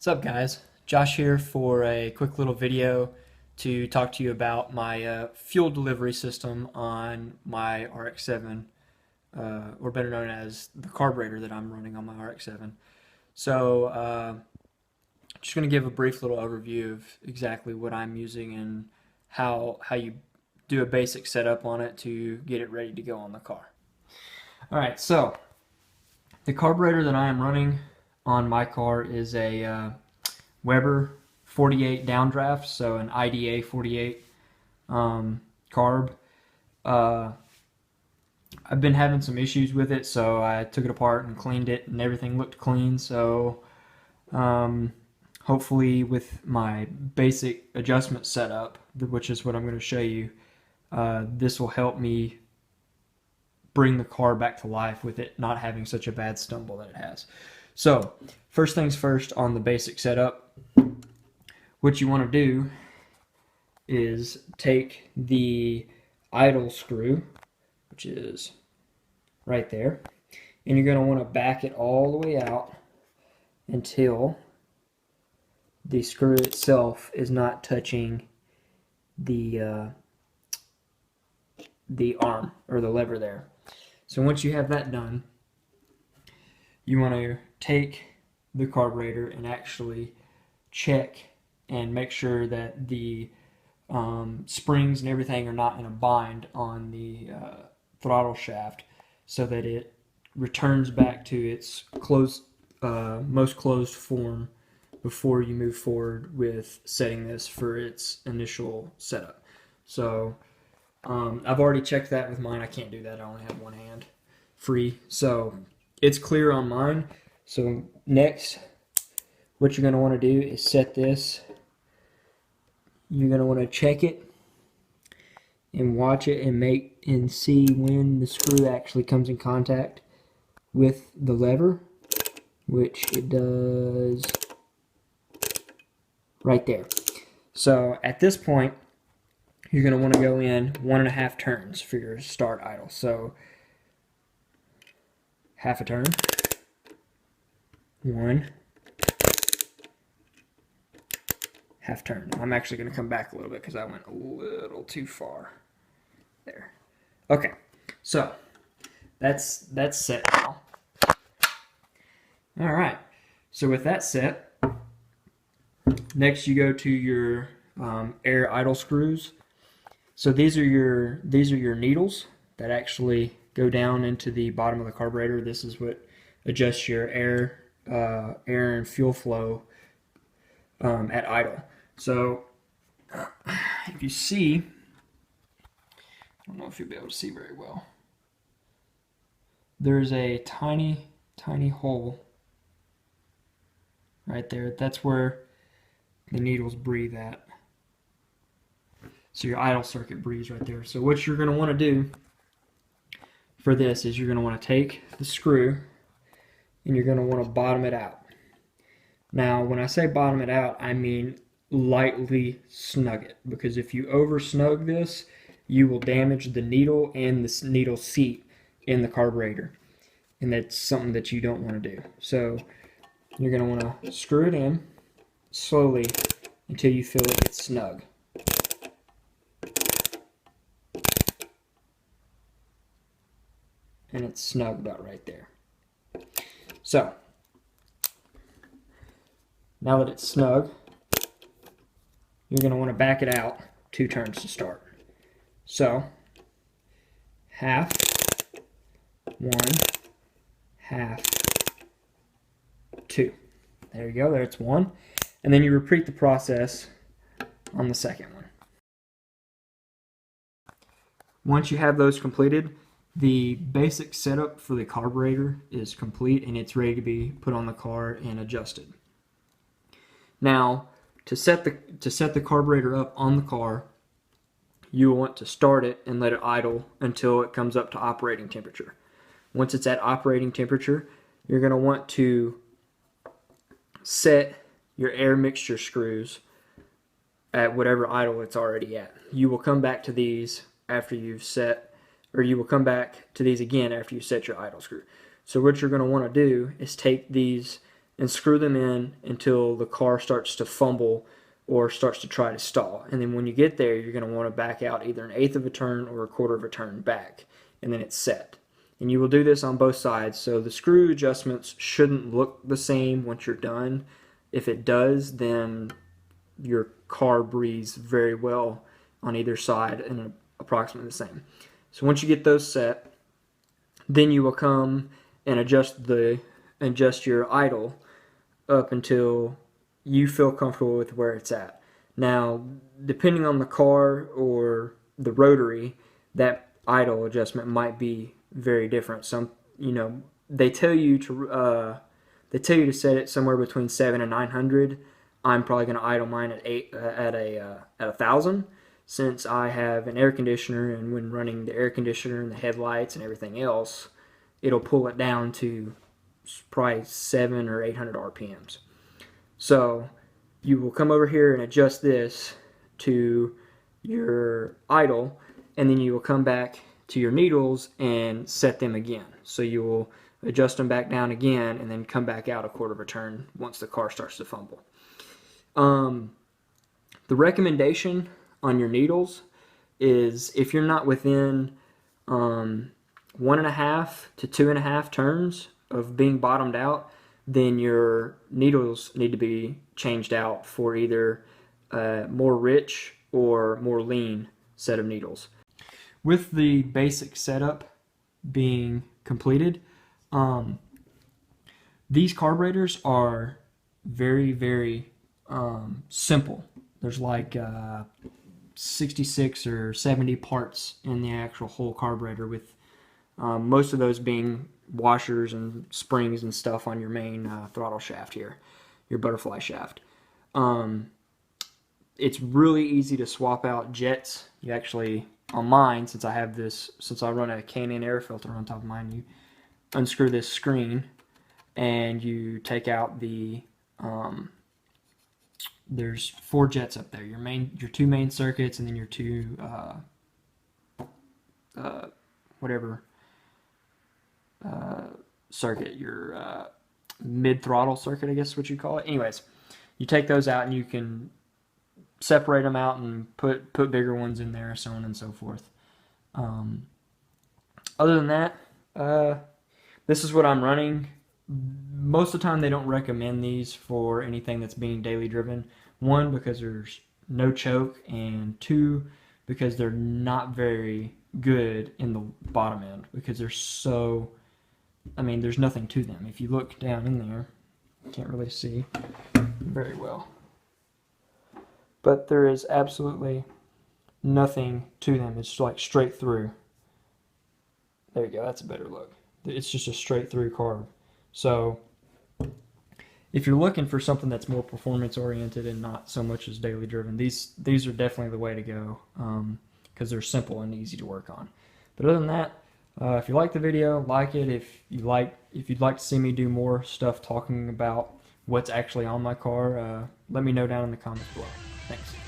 What's up, guys? Josh here for a quick little video to talk to you about my fuel delivery system on my RX-7, or better known as the carburetor that I'm running on my RX-7. So, just going to give a brief little overview of exactly what I'm using and how you do a basic setup on it to get it ready to go on the car. Alright, so the carburetor that I am running on my car is a WEBER 48 downdraft, so an IDA 48 carb. I've been having some issues with it, so I took it apart and cleaned it, and everything looked clean. So hopefully with my basic adjustment setup, which is what I'm going to show you, this will help me bring the car back to life with it not having such a bad stumble that it has. So first things first, on the basic setup, what you want to do is take the idle screw, which is right there, and you're going to want to back it all the way out until the screw itself is not touching the arm or the lever there. So once you have that done, you want to take the carburetor and actually check and make sure that the springs and everything are not in a bind on the throttle shaft, so that it returns back to its most closed form before you move forward with setting this for its initial setup. So I've already checked that with mine. I can't do that. I only have one hand free, so it's clear on mine. So next, what you're going to want to do is set this. You're going to want to check it and watch it and see when the screw actually comes in contact with the lever, which it does right there. So at this point, you're going to want to go in 1.5 turns for your start idle. So half a turn, 1, half turn. I'm actually going to come back a little bit because I went a little too far there. Okay, so that's set now. All right, so with that set, next you go to your air idle screws. So these are your needles that actually go down into the bottom of the carburetor. This is what adjusts your air and fuel flow at idle. So if you see, I don't know if you'll be able to see very well, there's a tiny hole right there. That's where the needles breathe at. So your idle circuit breathes right there. So what you're going to want to do for this is you're going to want to take the screw and you're going to want to bottom it out. Now, when I say bottom it out, I mean lightly snug it, because if you over snug this, you will damage the needle and the needle seat in the carburetor, and that's something that you don't want to do. So you're going to want to screw it in slowly until you feel it get snug. And it's snug about right there. So now that it's snug, you're going to want to back it out 2 turns to start. So half, 1, half, 2. There you go, there's 1. And then you repeat the process on the second one. Once you have those completed, the basic setup for the carburetor is complete and it's ready to be put on the car and adjusted. Now, to set the carburetor up on the car, you will want to start it and let it idle until it comes up to operating temperature. Once it's at operating temperature, you're going to want to set your air mixture screws at whatever idle it's already at. You will come back to these after you've set, or you will come back to these again after you set your idle screw. So what you're going to want to do is take these and screw them in until the car starts to fumble or starts to try to stall. And then when you get there, you're going to want to back out either 1/8 of a turn or 1/4 of a turn back, and then it's set. And you will do this on both sides, so the screw adjustments shouldn't look the same once you're done. If it does, then your car breathes very well on either side and approximately the same. So once you get those set, then you will come and adjust your idle up until you feel comfortable with where it's at. Now, depending on the car or the rotary, that idle adjustment might be very different. Some, they tell you to set it somewhere between 7 and 900. I'm probably going to idle mine at 1,000, since I have an air conditioner, and when running the air conditioner and the headlights and everything else, it'll pull it down to probably 700 or 800 RPMs. So you will come over here and adjust this to your idle, and then you will come back to your needles and set them again. So you will adjust them back down again and then come back out 1/4 of a turn once the car starts to fumble. The recommendation on your needles is, if you're not within 1.5 to 2.5 turns of being bottomed out, then your needles need to be changed out for either a more rich or more lean set of needles. With the basic setup being completed, these carburetors are very, very simple. There's like 66 or 70 parts in the actual whole carburetor, with most of those being washers and springs and stuff on your main throttle shaft here, your butterfly shaft. It's really easy to swap out jets. You actually, on mine, since I run a Canon air filter on top of mine, you unscrew this screen and you take out the there's 4 jets up there, your 2 main circuits, and then your 2 circuit, your mid throttle circuit, I guess is what you call it. Anyways, you take those out and you can separate them out and put bigger ones in there, so on and so forth. Other than that, this is what I'm running. Most of the time they don't recommend these for anything that's being daily driven. 1, because there's no choke, and 2, because they're not very good in the bottom end, because they're so, there's nothing to them. If you look down in there, you can't really see very well, but there is absolutely nothing to them. It's like straight through. There you go, that's a better look. It's just a straight through carb. So if you're looking for something that's more performance oriented and not so much as daily driven, these are definitely the way to go, because they're simple and easy to work on. But other than that, if you like the video, like it. If you'd like to see me do more stuff talking about what's actually on my car, let me know down in the comments below. Thanks.